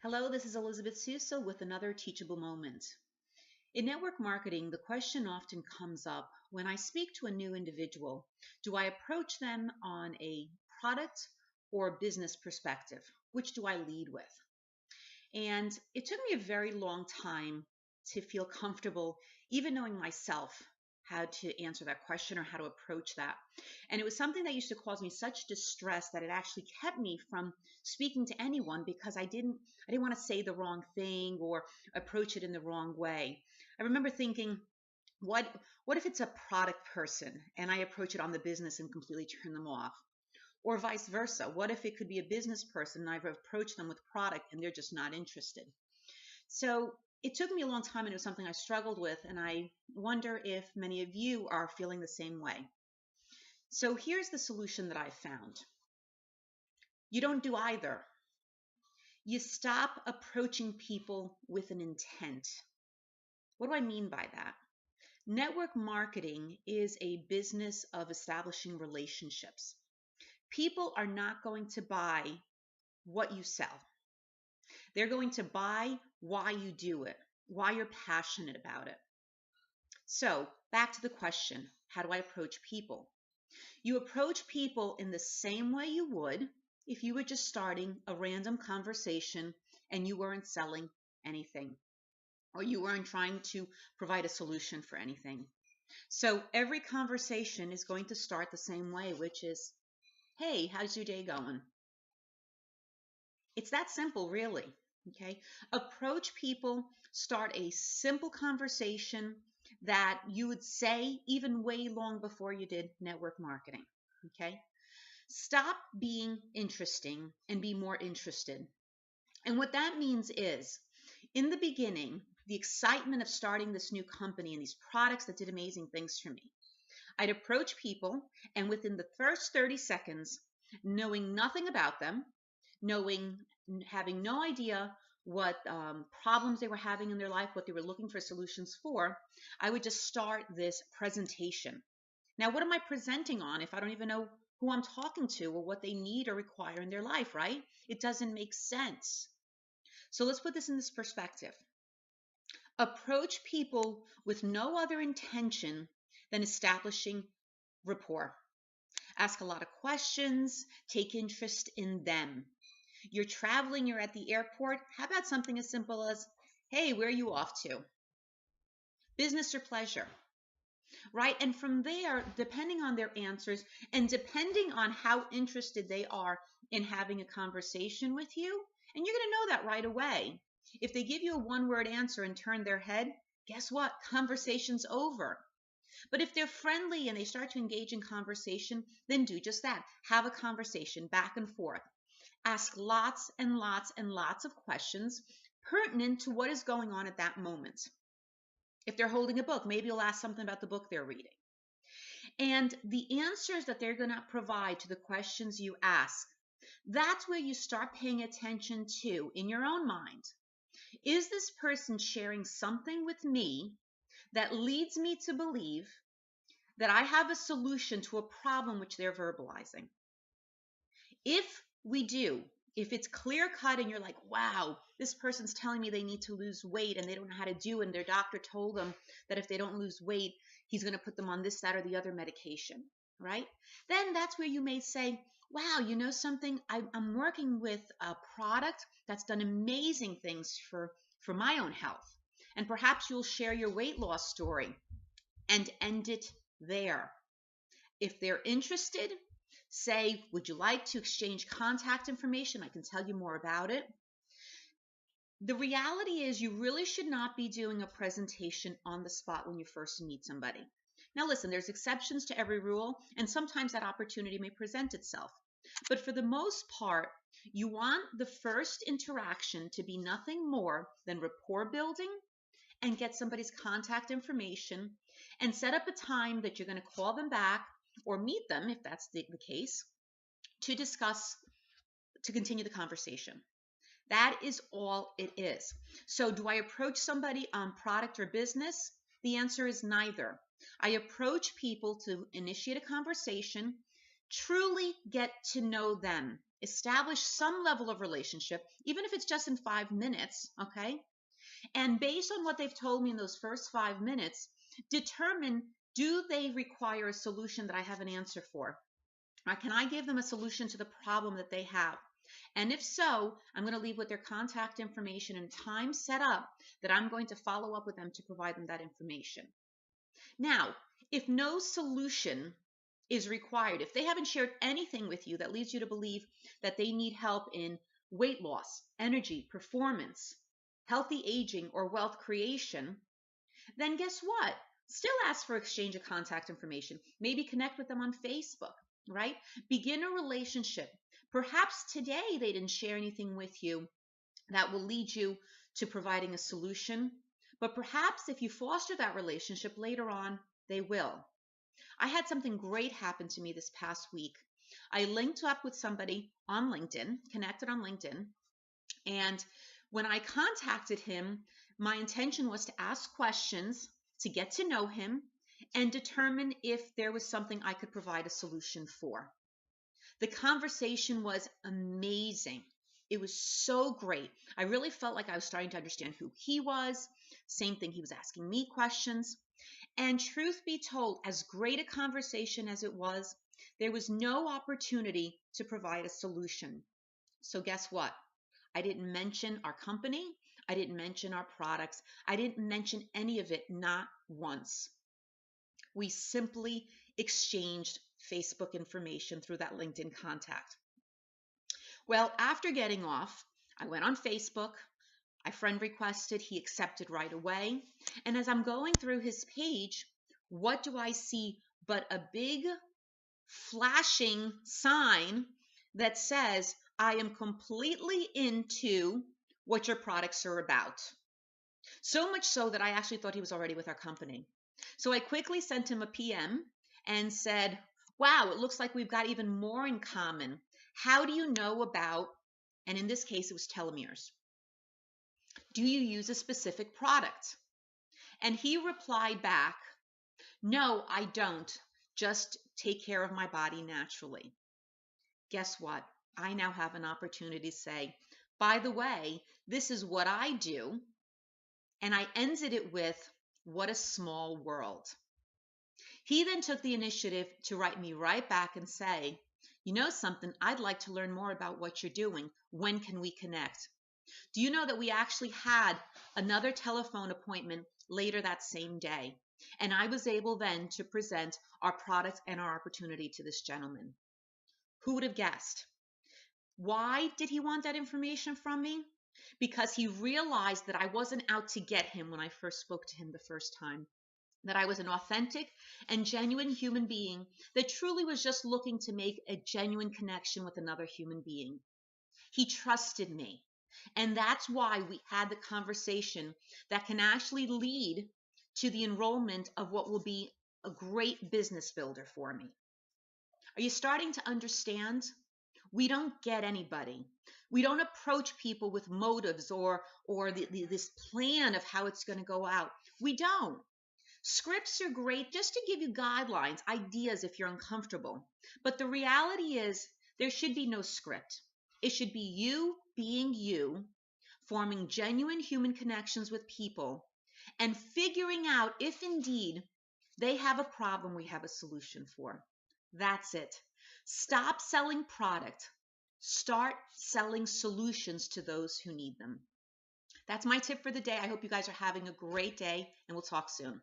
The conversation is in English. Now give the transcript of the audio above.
Hello, this is Elizabeth Sousa with another Teachable Moment. In network marketing, the question often comes up when I speak to a new individual, do I approach them on a product or business perspective? Which do I lead with? And it took me a very long time to feel comfortable, even knowing myself how to answer that question or how to approach that. And it was something that used to cause me such distress that it actually kept me from speaking to anyone because I didn't want to say the wrong thing or approach it in the wrong way. I remember thinking, what what if it's a product person and I approach it on the business and completely turn them off? Or vice versa. What if it could be a business person and I've approached them with product and they're just not interested? So it took me a long time and it was something I struggled with. And I wonder if many of you are feeling the same way. So here's the solution that I found. You don't do either. You stop approaching people with an intent. What do I mean by that? Network marketing is a business of establishing relationships. People are not going to buy what you sell. They're going to buy why you do it, why you're passionate about it. So back to the question, how do I approach people? You approach people in the same way you would if you were just starting a random conversation and you weren't selling anything or you weren't trying to provide a solution for anything. So every conversation is going to start the same way, which is, hey, how's your day going? It's that simple, really. Okay. Approach people, start a simple conversation that you would say even way long before you did network marketing. Okay. Stop being interesting and be more interested. And what that means is, in the beginning, the excitement of starting this new company and these products that did amazing things for me, I'd approach people, and within the first 30 seconds, knowing nothing about them, having no idea what problems they were having in their life, what they were looking for solutions for, I would just start this presentation. Now, what am I presenting on if I don't even know who I'm talking to or what they need or require in their life, right? It doesn't make sense. So let's put this in this perspective. Approach people with no other intention than establishing rapport. Ask a lot of questions, take interest in them. You're traveling, you're at the airport. How about something as simple as, hey, where are you off to? Business or pleasure? Right? And from there, depending on their answers and depending on how interested they are in having a conversation with you, and you're going to know that right away. If they give you a one-word answer and turn their head, guess what? Conversation's over. But if they're friendly and they start to engage in conversation, then do just that. Have a conversation back and forth. Ask lots and lots and lots of questions pertinent to what is going on at that moment. If they're holding a book, maybe you'll ask something about the book they're reading. And the answers that they're going to provide to the questions you ask, that's where you start paying attention to in your own mind. Is this person sharing something with me that leads me to believe that I have a solution to a problem which they're verbalizing? If it's clear cut and you're like, wow, this person's telling me they need to lose weight and they don't know how to do it, and their doctor told them that if they don't lose weight, he's going to put them on this, that, or the other medication, right? Then that's where you may say, wow, you know something? I'm working with a product that's done amazing things for my own health. And perhaps you'll share your weight loss story and end it there. If they're interested, say, would you like to exchange contact information? I can tell you more about it. The reality is you really should not be doing a presentation on the spot when you first meet somebody. Now listen, there's exceptions to every rule, and sometimes that opportunity may present itself. But for the most part, you want the first interaction to be nothing more than rapport building and get somebody's contact information and set up a time that you're going to call them back or meet them, if that's the case, to continue the conversation. That is all it is. So do I approach somebody on product or business? The answer is neither. I approach people to initiate a conversation, truly get to know them. establish some level of relationship, even if it's just in 5 minutes, okay? And based on what they've told me in those first 5 minutes, determine, do they require a solution that I have an answer for? Or can I give them a solution to the problem that they have? And if so, I'm going to leave with their contact information and time set up that I'm going to follow up with them to provide them that information. Now, if no solution is required, if they haven't shared anything with you that leads you to believe that they need help in weight loss, energy, performance, healthy aging, or wealth creation, then guess what? Still ask for exchange of contact information. Maybe connect with them on Facebook, right? Begin a relationship. Perhaps today they didn't share anything with you that will lead you to providing a solution, but perhaps if you foster that relationship later on, they will. I had something great happen to me this past week. I linked up with somebody on LinkedIn, connected on LinkedIn, and when I contacted him, my intention was to ask questions to get to know him and determine if there was something I could provide a solution for. The conversation was amazing. It was so great. I really felt like I was starting to understand who he was. Same thing, he was asking me questions. And truth be told, as great a conversation as it was, there was no opportunity to provide a solution. So guess what? I didn't mention our company. I didn't mention our products. I didn't mention any of it, not once. We simply exchanged Facebook information through that LinkedIn contact. Well, after getting off, I went on Facebook. I friend requested, he accepted right away. And as I'm going through his page, what do I see but a big flashing sign that says, I am completely into what your products are about. So much so that I actually thought he was already with our company. So I quickly sent him a PM and said, wow, it looks like we've got even more in common. How do you know about, and in this case, it was telomeres. Do you use a specific product? And he replied back, no, I don't. Just take care of my body naturally. Guess what? I now have an opportunity to say, by the way, this is what I do. And I ended it with, what a small world. He then took the initiative to write me right back and say, you know something, I'd like to learn more about what you're doing. When can we connect? Do you know that we actually had another telephone appointment later that same day? And I was able then to present our product and our opportunity to this gentleman. Who would have guessed? Why did he want that information from me? Because he realized that I wasn't out to get him when I first spoke to him the first time. That I was an authentic and genuine human being that truly was just looking to make a genuine connection with another human being. He trusted me. And that's why we had the conversation that can actually lead to the enrollment of what will be a great business builder for me. Are you starting to understand? We don't get anybody. We don't approach people with motives or this plan of how it's going to go out. We don't. Scripts are great just to give you guidelines, ideas if you're uncomfortable. But the reality is there should be no script. It should be you being you, forming genuine human connections with people, and figuring out if indeed they have a problem we have a solution for. That's it. Stop selling product. Start selling solutions to those who need them. That's my tip for the day. I hope you guys are having a great day, and we'll talk soon.